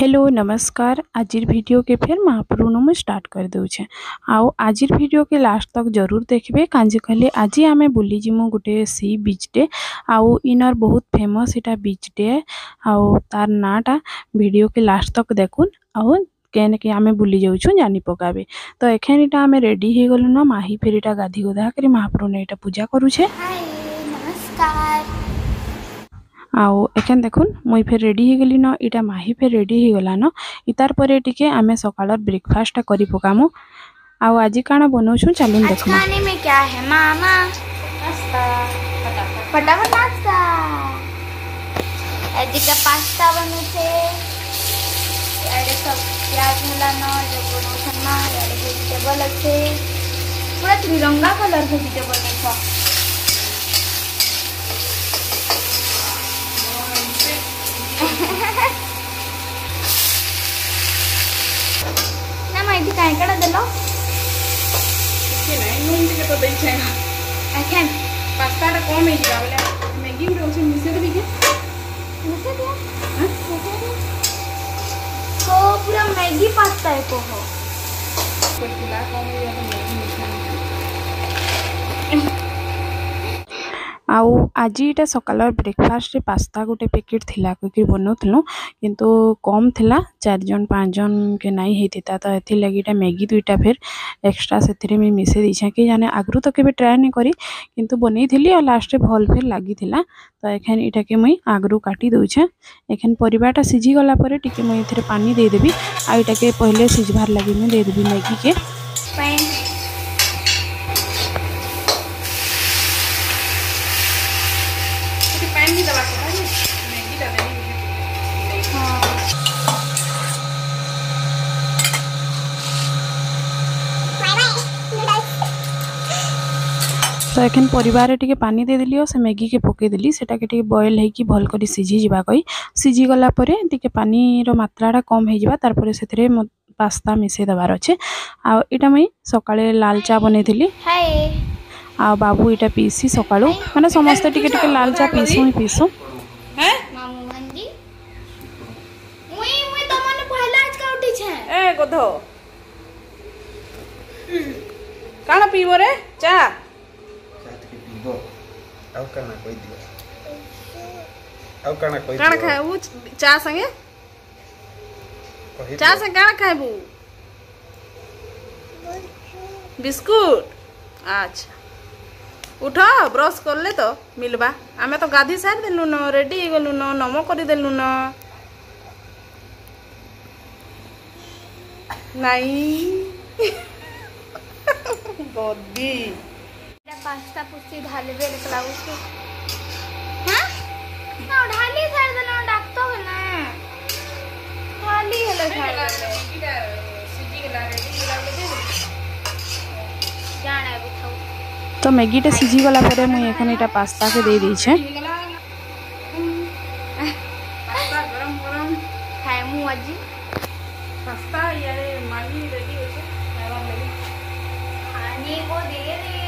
Hello नमस्कार। आजिर video के फिर महाप्रभु में स्टार्ट कर दूचे। आओ आजिर वीडियो के लास्ट तक जरूर देखबे कांजे कहले आज आमे बुली जिमु गुटे सी बीच डे। आओ इनर बहुत फेमस इटा बीच डे। आओ तार नाटा वीडियो के लास्ट तक देखुन। आओ केने के आमे बुली जाउछु जानी पकाबे। तो एखन इटा आमे रेडी हे गलु न माही फिर इटा गाधी गोधा करी महाप्रभु ने इटा पूजा करू छे। हाय नमस्कार। आओ एखन देखुन मुई फिर रेडी हो गली न इटा माही फिर रेडी हो गला न इतार परे टिके आमे सकाळर ब्रेकफास्ट करी पकामु। आओ आज काना बनाउछु चलुन आज देखुन। खाने में क्या है मामा? पास्ता फटाफट नाश्ता। आज का पास्ता बनु छे। यारे सब प्याज होला न जो बनु छन ना यारे वेजिटेबल अच्छे पूरा त्रिरंगा कलर वेजिटेबल है। ना माइटी काय कड़ा देलो के नहीं नून टिके तो देई छेगा एखन पास्ता टा कम हे जिबा बोले मैगी में उसे मिसे देबी के मिसे दिया हां तो पूरा मैगी पास्ता है को हो कोई खिला कम हे या तो मैगी मिसा आओ आज इटा सकाळ ब्रेकफास्ट रे पास्ता गोटे पैकेट थिला कि बनौथलो किंतु कम थिला 4 जन 5 जन के नहीं हेतिता तो एथि लगी इटा मैगी दुईटा फिर एक्स्ट्रा सेथरे में मिसे दिछा कि जाने आगरु तो केबे ट्राई नहीं करी किंतु बनै थिली और लास्ट रे भल फिर लागी थिला। तो एखन इटा के मई आगरु काटी दोछे। एखन परिबाटा सिझी गला परे टिके मई एथरे पानी दे देबी आ इटा के पहले सिझबार लागि में दे देबी मैगी के पैन भी दबा के मैगी टा देनी हां तो एखन परिवार टिके पानी दे दिली और से मैगी के पके दिली सेटा के टिके बॉयल है कि भल करी सिझी जिबा कई सिझी गला परे टिके पानी रो मात्राटा कम हे जिबा तार परे सेथरे पास्ता मिसे दबार अच्छे। आ इटा मई सकाळे लाल चा बने दिली हाय आ बाबू इटा पीसी सकाळू माने समस्त टिके टिके लाल चा पीसू हैं मामू भंजी मुई तो मन पहला आज का उठी छे ए गोधो काना पीबो रे चा आउ काना कोई दियो काना खाबू चा संगे चा संगे काना खाबू बिस्कुट अच्छा उठो ब्रश कर ले तो मिलबा आमे तो गाधी सार देलु न रेडी गलु न नमो करी देलु न नहीं गोदी पास्ता पुस्ती ढालबे लाउस हां ना ढाली सार देना डाक्तो ना ढाली हेले सार इटा सीधी गला रेडी गला दे जाना बिठाऊ तो मैगी टा सिझी गला परे मुई एखन इटा पास्ता के दे दी छे। पास्ता गरम गरम खाए मु अजी पास्ता यारे मागी रेडी हो छे खावा लगी खाने को दे रे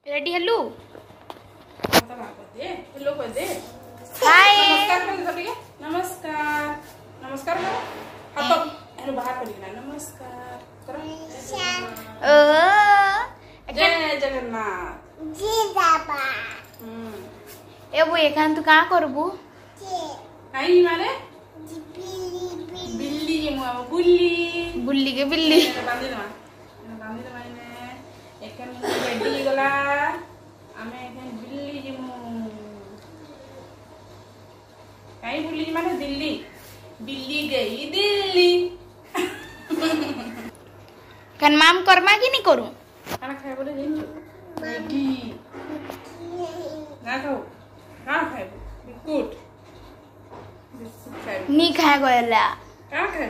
रेडी हेलो हेलो कर दे हाय नमस्कार कर सभी नमस्कार नमस्कार करो हाथ तो बाहर कर लेना नमस्कार करो जय जगन्नाथ जी बाबा ए वो एकांत तू का करबू आई माने बिल्ली के मुआ बुल्ली बुल्ली के बिल्ली बांधी दे माने एकन रेडी गला आमे एकन बिल्ली जे मु काई बुल्ली माने दिल्ली बिल्ली गई दिल्ली कन माम करमा की नहीं करू खाना खाए बोले नहीं मैगी ना खाओ हाँ खाए बिस्कुट बिस्कुट खाए नी खाए गयला क्या खाए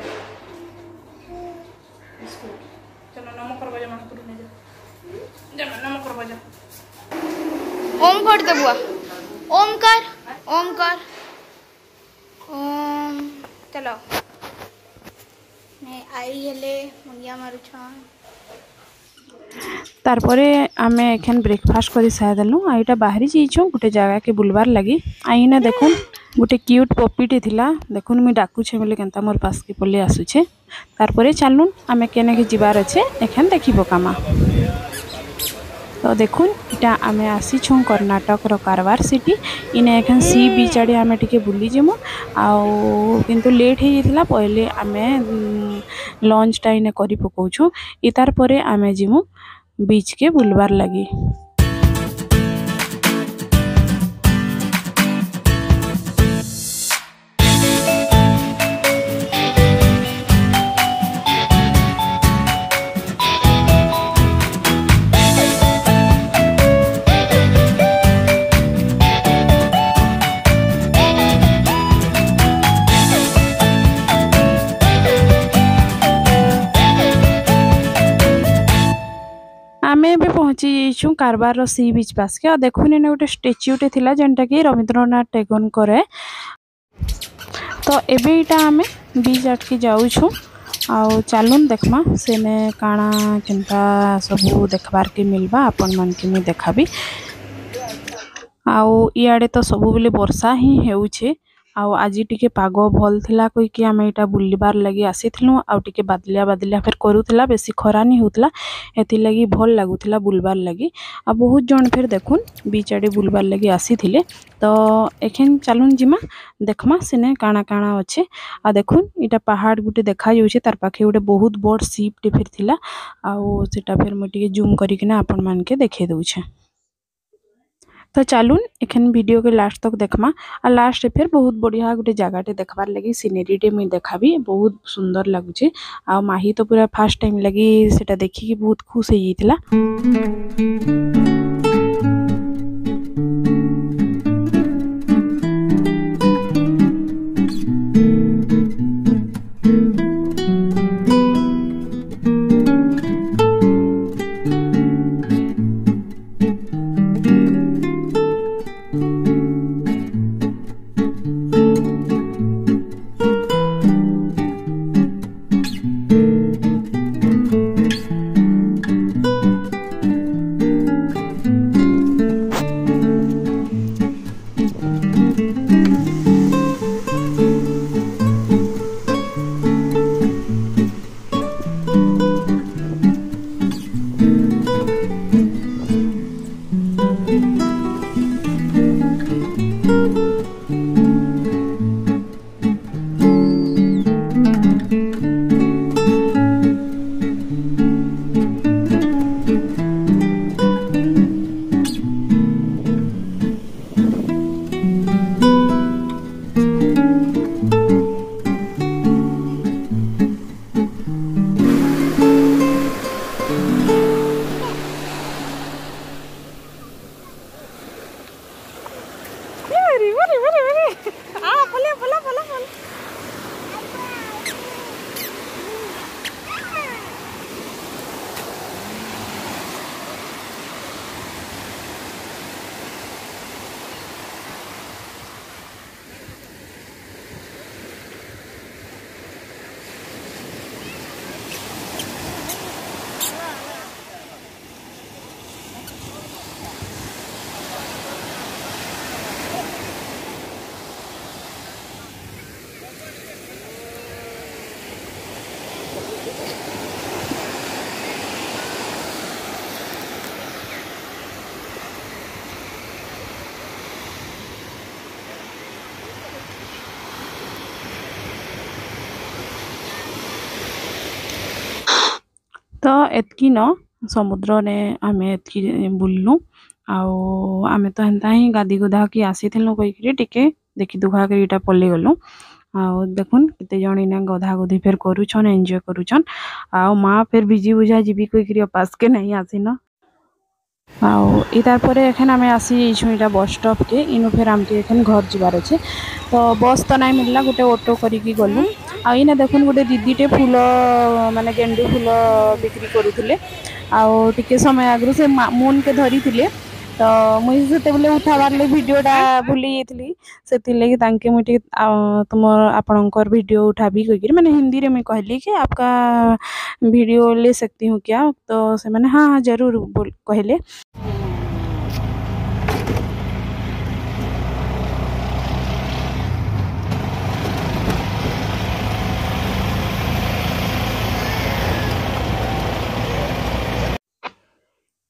बिस्कुट चलो नमक कर बजा महापुर ने जा नमक कर बजा ओम कर दे बुआ ओम कर ओम चलो नहीं आई हेले मुंडिया मारू छन तारपरे आमे एखन ब्रेकफास्ट करी सारिदेलु आईटा बाहरी जाइछुं गोटे जगह के बुलबार लगी आईना देखुन गोटे क्यूट पपीटे थिला देखुन मुई डाकुछे बोले केनता मोर पास के पले आसुछे तारपरे चलुन आमे केने के जिबार अच्छे एखन देखि पकामा। तो देखुन इटा आमे आसीछुं कर्नाटक रो कारवार सिटी इने एखन सी बीच आड़े आमे टिके बुली जेमु आउ किंतु लेट हे जितला पहले आमे लंच टा इने करी पकोछु इतार परे आमे जिमु बीच के बुलबार लगी। आमे भी पहुंची जाइछुं कारवार सी बीच पास के देखुन इने गोटे स्टेच्यूटे थिला जेनटा कि रवींद्रनाथ टैगोर करे तो एबे इटा आमे बीच आटके जाउछुं आउ चलुन देखमा सेने काना केनता सबू देखबार के मिलबा अपन मन के मी देखाबी आउ इयाडे तो सबू बेले वर्षा ही हेउछे आउ आज टिके पाग भल थिला कोई कि आमे इटा बुलिबार लगी आसीथिलु आउ टिके बादलिया बादलिया फिर करूथिला बेसी खरा नहीं होतला एथि लगी भल लागुथिला बुलबार लगी आ बहुत जन फिर देखुन बीच आडे बुलबार लगी आसीथिले तो एखन चलुन जिमा देखमा सेने काना काना अच्छे आ देखुन इटा पहाड़ गुटे देखा जाउछे तार पाखे गुटे बहुत बड़ शिप टे फिर थिला आउ सेटा फिर म टिके जूम करिकना आपन मान के देखे दउछे। तो चलुन एखन वीडियो के लास्ट तक देखमा आ लास्ट फिर बहुत बढ़िया गोटे जगह देखबार लगी सीनेरी टे मुई देखाबी बहुत सुंदर लगुचे आ माही तो पूरा फर्स्ट टाइम लगी सेटा देखि कि बहुत खुश हो जाइतिला। तो एतकी न समुद्र ने आमे एतकी बुलनु आउ आमे तो हेन्ता ही गादी गुदा की आसीथिलु कई टिके देखि दुखा के इटा पल्ले गलु आउ देखुन केते जण इना गधा गुधी फेर करूछन एन्जॉय करूछन आउ माँ फिर बिजी बुझा जीबी कोई पास के नहीं आसीन आउ इतार परे एखन आमे आसी छु इटा बस स्टॉप के इनु फिर आमके एखन घर जिबार छे तो बस तो नहीं मिलला गोटे ऑटो करिकी गलु आ इना देखुन गोटे दीदीटे फूल माने गेंडू फूल बिक्री करूथिले आउ टिके समय आगु से मून के धरी थिले तो मुई से उठाबार ले वीडियोटा भूली जाइली से मुझे तुम आपणकर वीडियो उठाबी कही मैंने हिंदी में कहली कि आपका वीडियो ले सकती हूँ क्या तो से मैंने हाँ हाँ जरूर बोल कहले।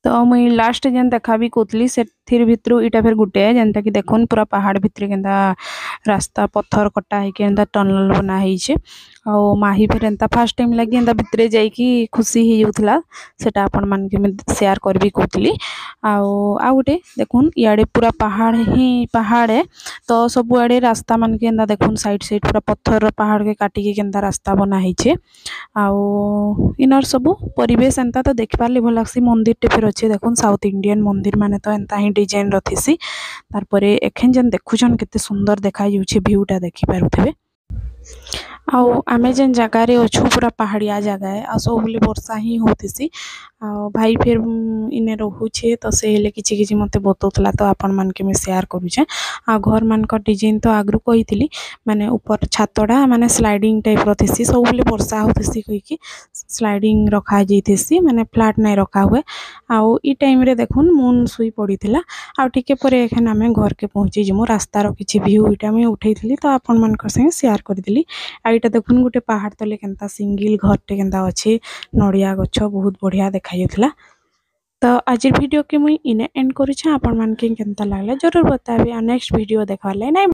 तो मुई लास्ट जेन देखा भी कौतली से भितर इटा फिर गुटे जेनता कि देखुन पूरा पहाड़ भितर केनता रास्ता पत्थर कटा है केनता टनल बना है आउ माही फिर एंता फर्स्ट टाइम लगी एंता भितर जाइकी खुशी ही होउथला सेटा आपण मान के मैं शेयर करबी कौतली आउ गोटे देखुन इयाडे पूरा पहाड़ ही पहाड़ है तो सब आड़े रास्ता मान के एंता देखुन साइड साइड पूरा पत्थर पहाड़ के काटी के केनता रास्ता बना है आउ इनर सब परिवेश एंता तो देख पारली भल लागसी मंदिर टे फिर अच्छे देखुन साउथ इंडियन मंदिर माने तो एंता ही डिजाइन रथिसी तार परे एखन जन देखुछन केते सुंदर देखा जाउछे व्यूटा देखि पारुथबे आउ आमे जेन जगह रे अछु पूरा पहाड़िया जगह है आ सब बोले वर्षा ही होतीसी भाई फिर इने रहुछे तो से हेले किछि किछि मते बतौतला तो आपण मान के मैं शेयर करूछे आ घर मान का डिजाइन तो आगु कहितली माने ऊपर छातडा माने स्लाइडिंग टाइप रथिसी सब बोले वर्षा होतीसी कहि कि स्लाइडिंग रखा जैथिसी माने फ्लैट नै रखा हुए आउ ई टाइम रे देखुन मून सुई पड़ीथिला आ टिके परे एखन आमे घर के पहुंची जिमु रास्ता रो किछि व्यू इटा मैं उठैथिली तो आपण मान कर संगे शेयर करदिली आ इटा देखुन गोटे पहाड़ तले केनता सिंगल घर टे केनता अछि नड़िया गछ बहुत बढ़िया देखा जाउथला। तो आज वीडियो के मुई इने एंड करूछे आपण मान के केनता लागला जरूर बताबे आ नेक्स्ट वीडियो देखा ले नै।